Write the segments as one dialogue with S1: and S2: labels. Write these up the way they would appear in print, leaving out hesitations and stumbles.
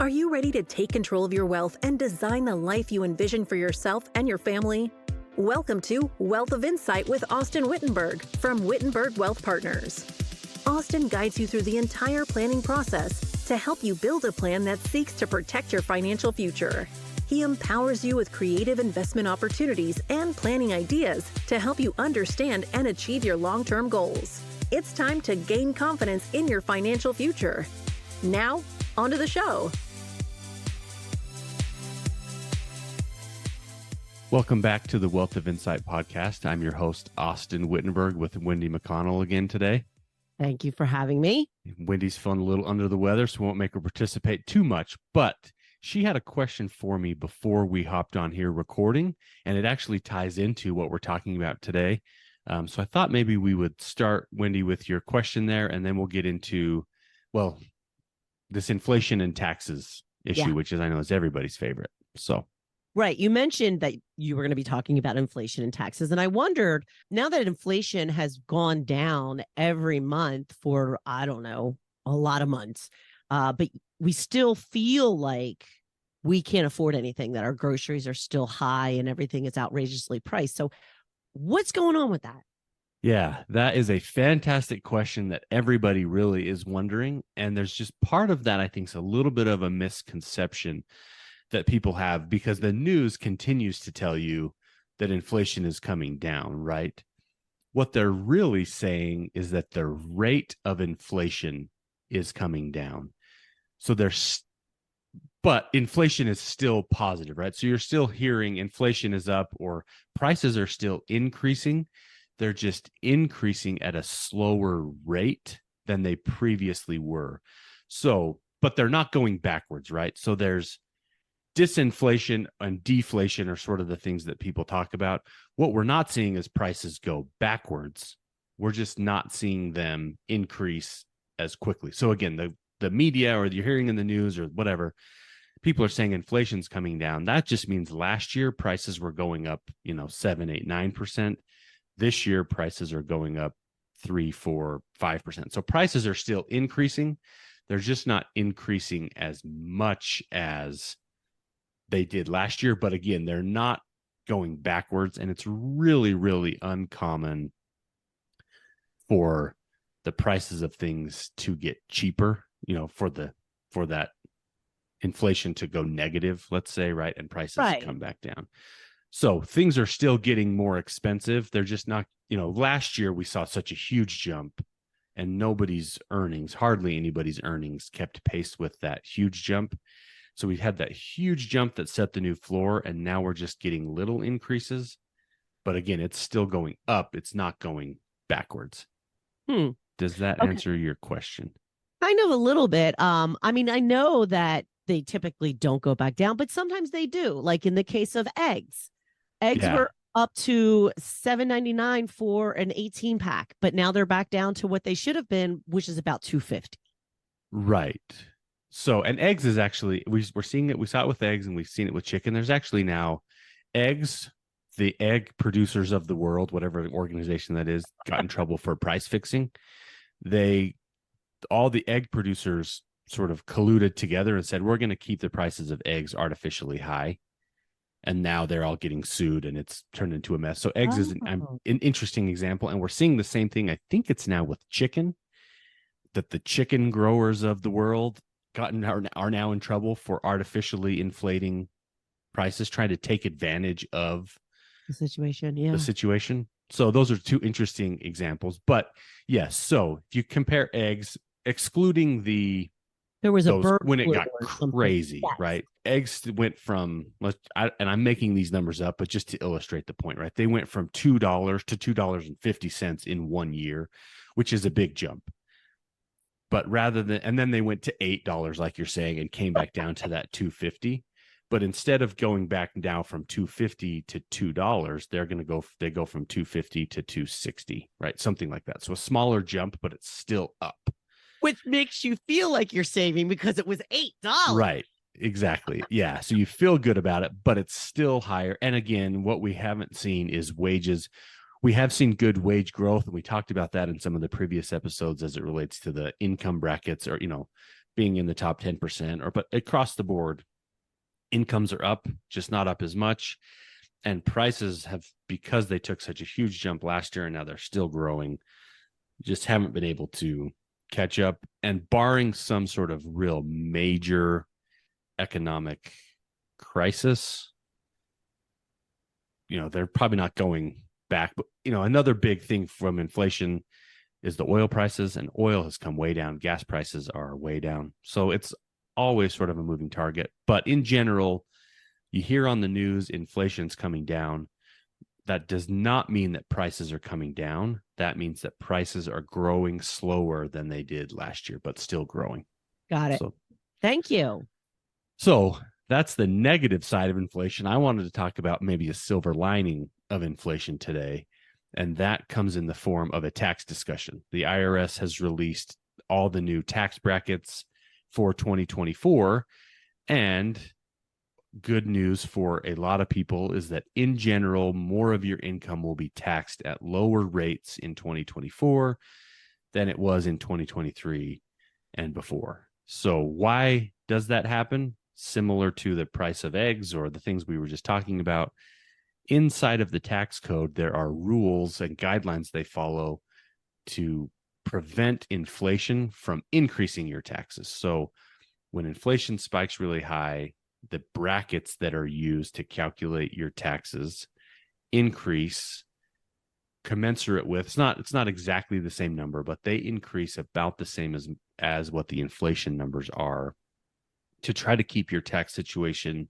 S1: Are you ready to take control of your wealth and design the life you envision for yourself and your family? Welcome to Wealth of Insight with Austyn Whittenburg from Whittenburg Wealth Partners. Austyn guides you through the entire planning process to help you build a plan that seeks to protect your financial future. He empowers you with creative investment opportunities and planning ideas to help you understand and achieve your long-term goals. It's time to gain confidence in your financial future. Now, on to the show.
S2: Welcome back to the Wealth of Insight podcast. I'm your host, Austyn Whittenburg, with Wendy McConnell again today.
S3: Thank you for having me.
S2: Wendy's feeling a little under the weather, so we won't make her participate too much, but she had a question for me before we hopped on here recording, and it actually ties into what we're talking about today. So I thought maybe we would start, Wendy, with your question there, and then we'll get into, well, this inflation and taxes issue, which is, I know, is everybody's favorite. So.
S3: Right. You mentioned that you were going to be talking about inflation and taxes. And I wondered, now that inflation has gone down every month for, I don't know, a lot of months, but we still feel like we can't afford anything, that our groceries are still high and everything is outrageously priced. So what's going on with that?
S2: Yeah, that is a fantastic question that everybody really is wondering. And there's just part of that, I think, is a little bit of a misconception that people have, because the news continues to tell you that inflation is coming down, right? What they're really saying is that the rate of inflation is coming down. So but inflation is still positive, right? So you're still hearing inflation is up or prices are still increasing. They're just increasing at a slower rate than they previously were. So, but they're not going backwards, right? So there's disinflation and deflation are sort of the things that people talk about. What we're not seeing is prices go backwards. We're just not seeing them increase as quickly. So again, the media, or you're hearing in the news or whatever, people are saying inflation's coming down. That just means last year prices were going up, 7, 8, 9%. This year prices are going up 3, 4, 5%. So prices are still increasing. They're just not increasing as much as they did last year, but again, they're not going backwards, and it's really, really uncommon for the prices of things to get cheaper, for that inflation to go negative, let's say, right, and prices to come back down. So things are still getting more expensive. They're just not, last year we saw such a huge jump, and hardly anybody's earnings kept pace with that huge jump. So we had that huge jump that set the new floor, and now we're just getting little increases. But again, it's still going up. It's not going backwards. Does that answer your question?
S3: Kind of a little bit. I know that they typically don't go back down, but sometimes they do. Like in the case of eggs. Eggs were up to $7.99 for an 18 pack, but now they're back down to what they should have been, which is about $2.50.
S2: Right. So, and eggs is actually, we're seeing it. We saw it with eggs, and we've seen it with chicken. There's actually now eggs, the egg producers of the world, whatever organization that is, got in trouble for price fixing. All the egg producers sort of colluded together and said, we're going to keep the prices of eggs artificially high. And now they're all getting sued, and it's turned into a mess. So eggs is an interesting example. And we're seeing the same thing. I think it's now with chicken, that the chicken growers of the world are now in trouble for artificially inflating prices, trying to take advantage of
S3: the situation.
S2: So those are two interesting examples. But yes, so if you compare eggs, excluding
S3: there was a bird
S2: when it got crazy, right? Eggs went from, and I'm making these numbers up, but just to illustrate the point, right? They went from $2 to $2.50 in 1 year, which is a big jump. But and then they went to $8, like you're saying, and came back down to that $2.50. But instead of going back now from $2.50 to $2, they go from $2.50 to $2.60, right? Something like that. So a smaller jump, but it's still up.
S3: Which makes you feel like you're saving because it was $8.
S2: Right. Exactly. Yeah. So you feel good about it, but it's still higher. And again, what we haven't seen is wages. We have seen good wage growth, and we talked about that in some of the previous episodes as it relates to the income brackets, or, being in the top 10%, but across the board, incomes are up, just not up as much. And prices have, because they took such a huge jump last year and now they're still growing, just haven't been able to catch up. And barring some sort of real major economic crisis, they're probably not going back. But, another big thing from inflation is the oil prices, and oil has come way down. Gas prices are way down. So it's always sort of a moving target. But in general, you hear on the news inflation's coming down. That does not mean that prices are coming down. That means that prices are growing slower than they did last year, but still growing.
S3: Got it. Thank you.
S2: So that's the negative side of inflation. I wanted to talk about maybe a silver lining of inflation today, and that comes in the form of a tax discussion. The IRS has released all the new tax brackets for 2024, and good news for a lot of people is that in general, more of your income will be taxed at lower rates in 2024 than it was in 2023 and before. So why does that happen? Similar to the price of eggs or the things we were just talking about, inside of the tax code, there are rules and guidelines they follow to prevent inflation from increasing your taxes. So when inflation spikes really high, the brackets that are used to calculate your taxes increase commensurate with, it's not exactly the same number, but they increase about the same as what the inflation numbers are, to try to keep your tax situation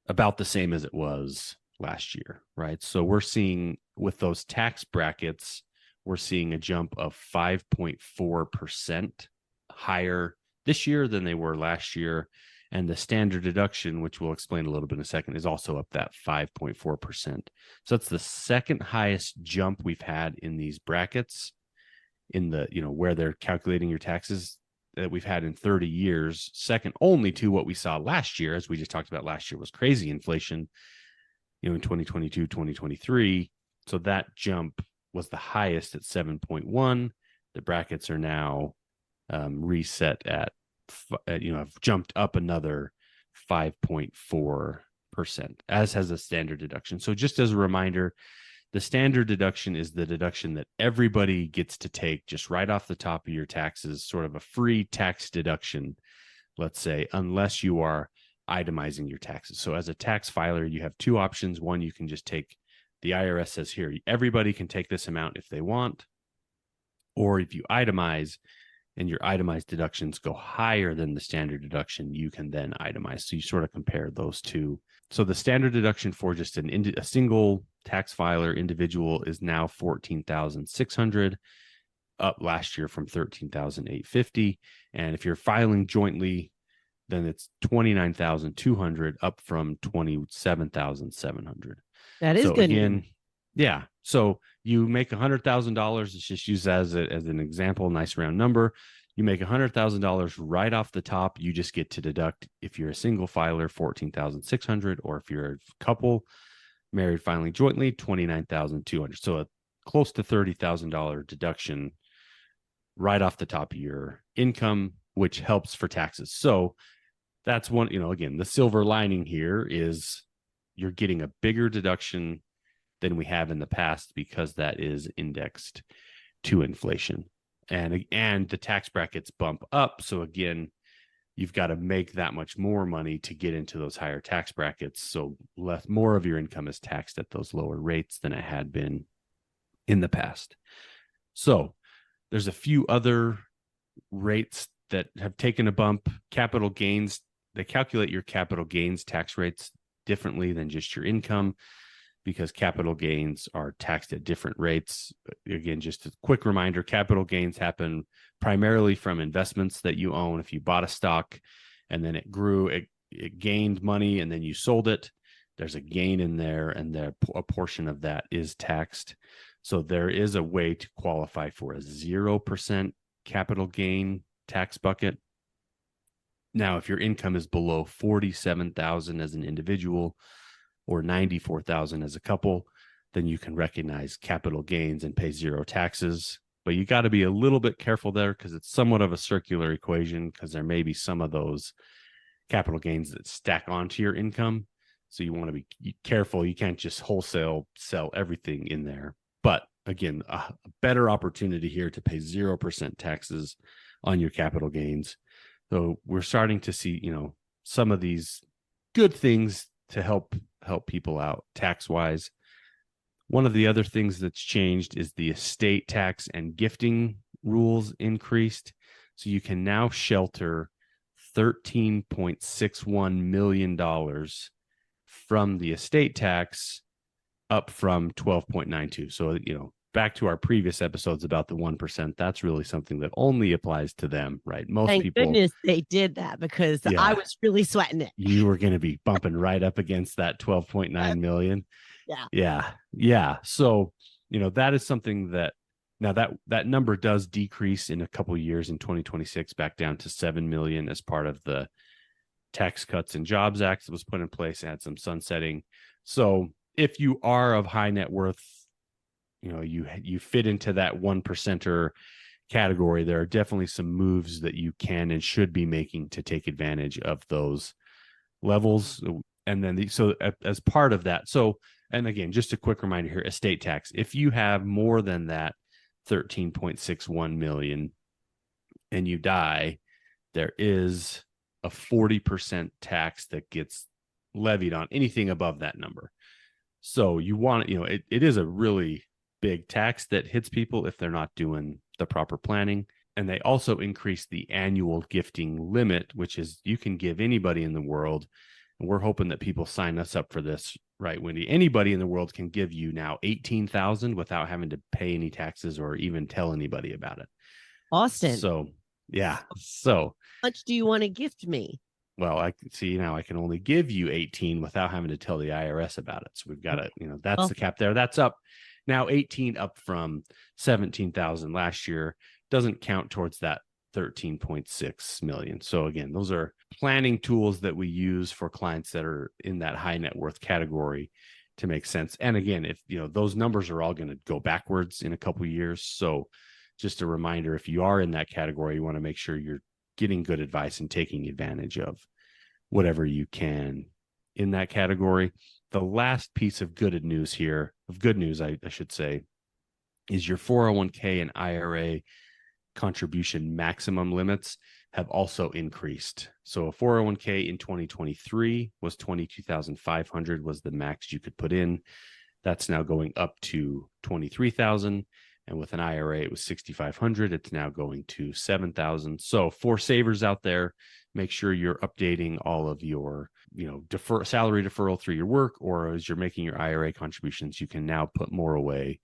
S2: about the same as it was last year, right? So we're seeing with those tax brackets, we're seeing a jump of 5.4% higher this year than they were last year. And the standard deduction, which we'll explain a little bit in a second, is also up that 5.4%. So that's the second highest jump we've had in these brackets in the, where they're calculating your taxes that we've had in 30 years, second only to what we saw last year. As we just talked about, last year was crazy inflation, in 2022, 2023. So that jump was the highest at 7.1. The brackets are now reset at, have jumped up another 5.4%, as has a standard deduction. So just as a reminder, the standard deduction is the deduction that everybody gets to take just right off the top of your taxes, sort of a free tax deduction, let's say, unless you are itemizing your taxes. So as a tax filer, you have two options. One, you can just take, the IRS says here, everybody can take this amount if they want. Or if you itemize and your itemized deductions go higher than the standard deduction, you can then itemize. So you sort of compare those two. So the standard deduction for just a single tax filer individual is now $14,600, up last year from $13,850. And if you're filing jointly, then it's $29,200, up from $27,700.
S3: That is
S2: so
S3: good.
S2: Again, yeah. So you make $100,000. Let's just use that as an example, nice round number. You make $100,000 right off the top. You just get to deduct, if you're a single filer, $14,600, or if you're a couple married filing jointly, $29,200. So a close to $30,000 deduction right off the top of your income, which helps for taxes. So that's one, again, the silver lining here is you're getting a bigger deduction than we have in the past, because that is indexed to inflation, and the tax brackets bump up. So again, you've got to make that much more money to get into those higher tax brackets. So more of your income is taxed at those lower rates than it had been in the past. So there's a few other rates that have taken a bump. Capital gains, they calculate your capital gains tax rates differently than just your income, because capital gains are taxed at different rates. Again, just a quick reminder, capital gains happen primarily from investments that you own. If you bought a stock and then it grew, it gained money, and then you sold it, there's a gain in there, and a portion of that is taxed. So there is a way to qualify for a 0% capital gain tax bucket. Now, if your income is below $47,000 as an individual, or $94,000 as a couple, then you can recognize capital gains and pay zero taxes. but you got to be a little bit careful there because it's somewhat of a circular equation, because there may be some of those capital gains that stack onto your income. So you want to be careful. You can't just wholesale sell everything in there. But again, a better opportunity here to pay 0% taxes on your capital gains. So we're starting to see, some of these good things to help people out tax wise. One of the other things that's changed is the estate tax and gifting rules increased. So you can now shelter $13.61 million from the estate tax, up from 12.92. So, back to our previous episodes about the 1%, that's really something that only applies to them, right? Most
S3: Thank
S2: people,
S3: goodness they did that, because I was really sweating it.
S2: You were going to be bumping right up against that 12.9 million. Yeah. So, that is something that now that number does decrease in a couple of years in 2026 back down to 7 million as part of the Tax Cuts and Jobs Act that was put in place, had some sunsetting. So if you are of high net worth, you fit into that 1%er category, there are definitely some moves that you can and should be making to take advantage of those levels. And then as part of that, and again, just a quick reminder here, estate tax, if you have more than that 13.61 million and you die, there is a 40% tax that gets levied on anything above that number. So you want, it is a really big tax that hits people if they're not doing the proper planning. And they also increase the annual gifting limit, which is you can give anybody in the world. And we're hoping that people sign us up for this, right, Wendy? Anybody in the world can give you now $18,000 without having to pay any taxes or even tell anybody about it.
S3: Austyn.
S2: So, yeah. So
S3: how much do you want to gift me?
S2: Well, I see now I can only give you 18 without having to tell the IRS about it. So we've got to, that's the cap there. That's up now 18, up from 17,000 last year. Doesn't count towards that 13.6 million. So again, those are planning tools that we use for clients that are in that high net worth category to make sense. And again, if those numbers are all going to go backwards in a couple of years. So just a reminder, if you are in that category, you want to make sure you're getting good advice and taking advantage of whatever you can in that category. The last piece of good news here, I should say, is your 401k and IRA contribution maximum limits have also increased. So a 401k in 2023 was 22,500 was the max you could put in. That's now going up to 23,000. And with an IRA, it was 6,500. It's now going to 7,000. So for savers out there, make sure you're updating all of your, salary deferral through your work, or as you're making your IRA contributions, you can now put more away.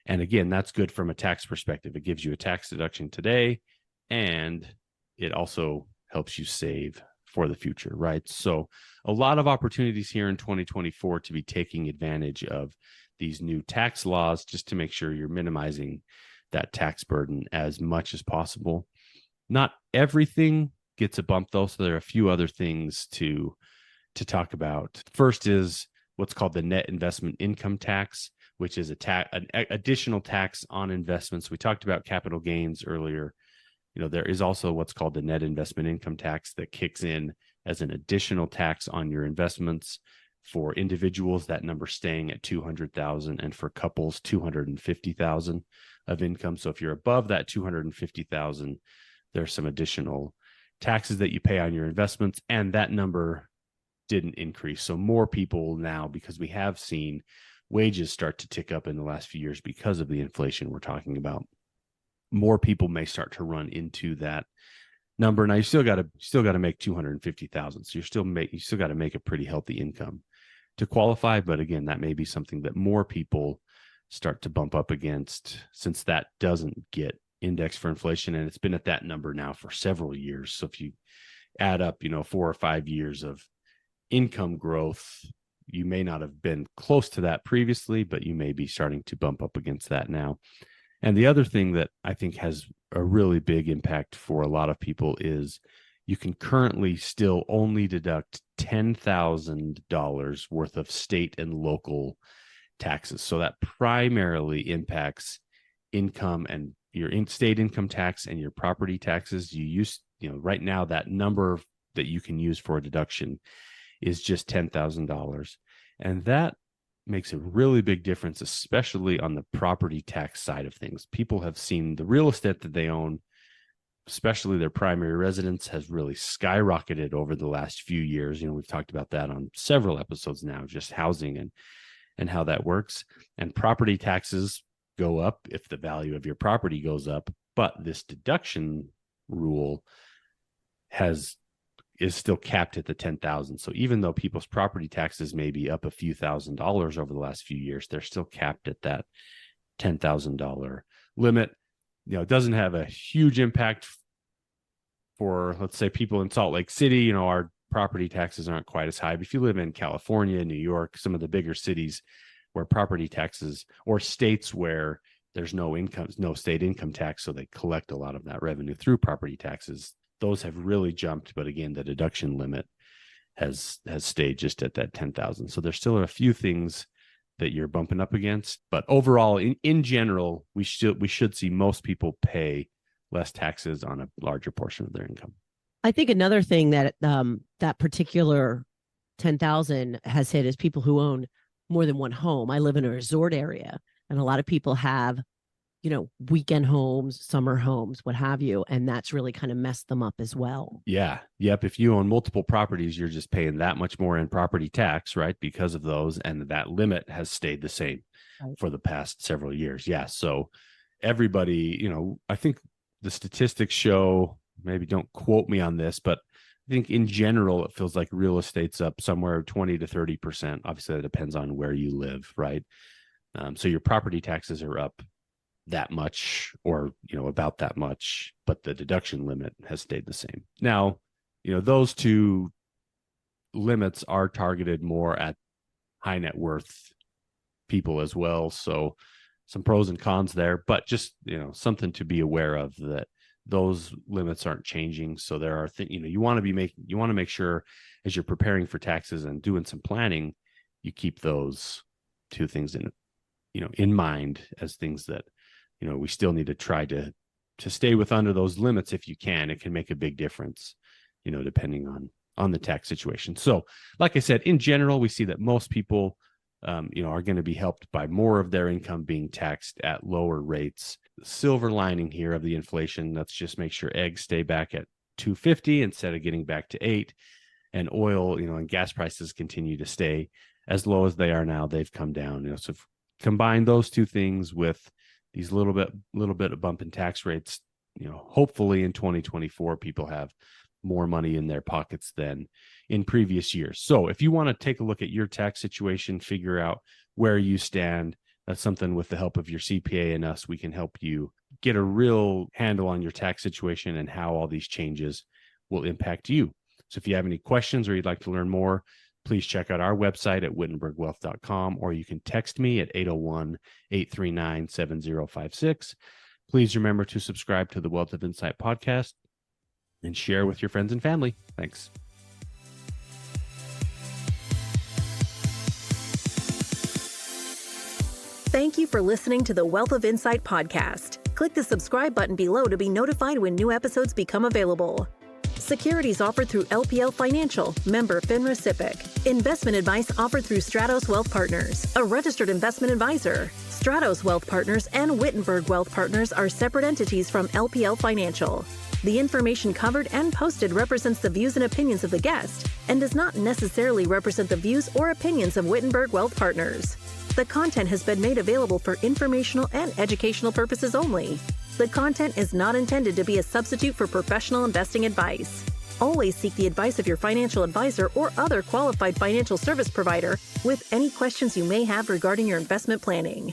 S2: And again, that's good from a tax perspective. It gives you a tax deduction today, and it also helps you save for the future, right? So a lot of opportunities here in 2024 to be taking advantage of these new tax laws, just to make sure you're minimizing that tax burden as much as possible. Not everything gets a bump though, so there are a few other things to talk about. First is what's called the net investment income tax, which is an additional tax on investments. We talked about capital gains earlier. There is also what's called the net investment income tax that kicks in as an additional tax on your investments. For individuals, that number staying at 200,000, and for couples, 250,000 of income. So if you're above that 250,000, there's some additional taxes that you pay on your investments, and that number didn't increase. So more people now, because we have seen wages start to tick up in the last few years because of the inflation we're talking about, more people may start to run into that number. Now you still got to make 250,000. So you still got to make a pretty healthy income to qualify. But again, that may be something that more people start to bump up against, since that doesn't get indexed for inflation. And it's been at that number now for several years. So if you add up, 4 or 5 years of income growth, you may not have been close to that previously, but you may be starting to bump up against that now. And the other thing that I think has a really big impact for a lot of people is you can currently still only deduct $10,000 worth of state and local taxes. So that primarily impacts income and your state income tax and your property taxes. Right now that number that you can use for a deduction is just $10,000. And that makes a really big difference, especially on the property tax side of things. People have seen the real estate that they own, especially their primary residence, has really skyrocketed over the last few years. We've talked about that on several episodes now, just housing and how that works. And property taxes go up if the value of your property goes up, but this deduction rule is still capped at the $10,000. So even though people's property taxes may be up a few $1,000s over the last few years, they're still capped at that $10,000 limit. It doesn't have a huge impact for, let's say, people in Salt Lake City. Our property taxes aren't quite as high. But if you live in California, New York, some of the bigger cities where property taxes, or states where there's no state income tax, so they collect a lot of that revenue through property taxes, those have really jumped. But again, the deduction limit has stayed just at that 10,000. So there's still a few things that you're bumping up against, but overall, in general, we should see most people pay less taxes on a larger portion of their income.
S3: I think another thing that that particular 10,000 has hit is people who own more than one home. I live in a resort area, and a lot of people have, weekend homes, summer homes, what have you, and that's really kind of messed them up as well.
S2: Yeah. Yep. If you own multiple properties, you're just paying that much more in property tax, right? Because of those, and that limit has stayed the same for the past several years. Yeah. So everybody, I think the statistics show, maybe don't quote me on this, but I think in general, it feels like real estate's up somewhere 20 to 30%. Obviously, that depends on where you live, right? So your property taxes are up that much, or about that much, but the deduction limit has stayed the same. Now, those two limits are targeted more at high net worth people as well. So some pros and cons there, but just something to be aware of, that those limits aren't changing. So there are things you want to make sure as you're preparing for taxes and doing some planning, you keep those two things in mind as things that we still need to try to stay with under those limits if you can. It can make a big difference, depending on the tax situation. So like I said, in general, we see that most people, are going to be helped by more of their income being taxed at lower rates. The silver lining here of the inflation, let's just make sure eggs stay back at $2.50 instead of getting back to $8, and oil, and gas prices continue to stay as low as they are now. They've come down. So combine those two things with these little bit of bump in tax rates, hopefully in 2024, people have more money in their pockets than in previous years. So if you want to take a look at your tax situation, figure out where you stand, that's something with the help of your CPA and us, we can help you get a real handle on your tax situation and how all these changes will impact you. So if you have any questions or you'd like to learn more, please check out our website at wittenbergwealth.com, or you can text me at 801-839-7056. Please remember to subscribe to the Wealth of Insight podcast and share with your friends and family. Thanks.
S1: Thank you for listening to the Wealth of Insight podcast. Click the subscribe button below to be notified when new episodes become available. Securities offered through LPL Financial, member FINRA SIPC. Investment advice offered through Stratos Wealth Partners, a registered investment advisor. Stratos Wealth Partners and Whittenburg Wealth Partners are separate entities from LPL Financial. The information covered and posted represents the views and opinions of the guest and does not necessarily represent the views or opinions of Whittenburg Wealth Partners. The content has been made available for informational and educational purposes only. The content is not intended to be a substitute for professional investing advice. Always seek the advice of your financial advisor or other qualified financial service provider with any questions you may have regarding your investment planning.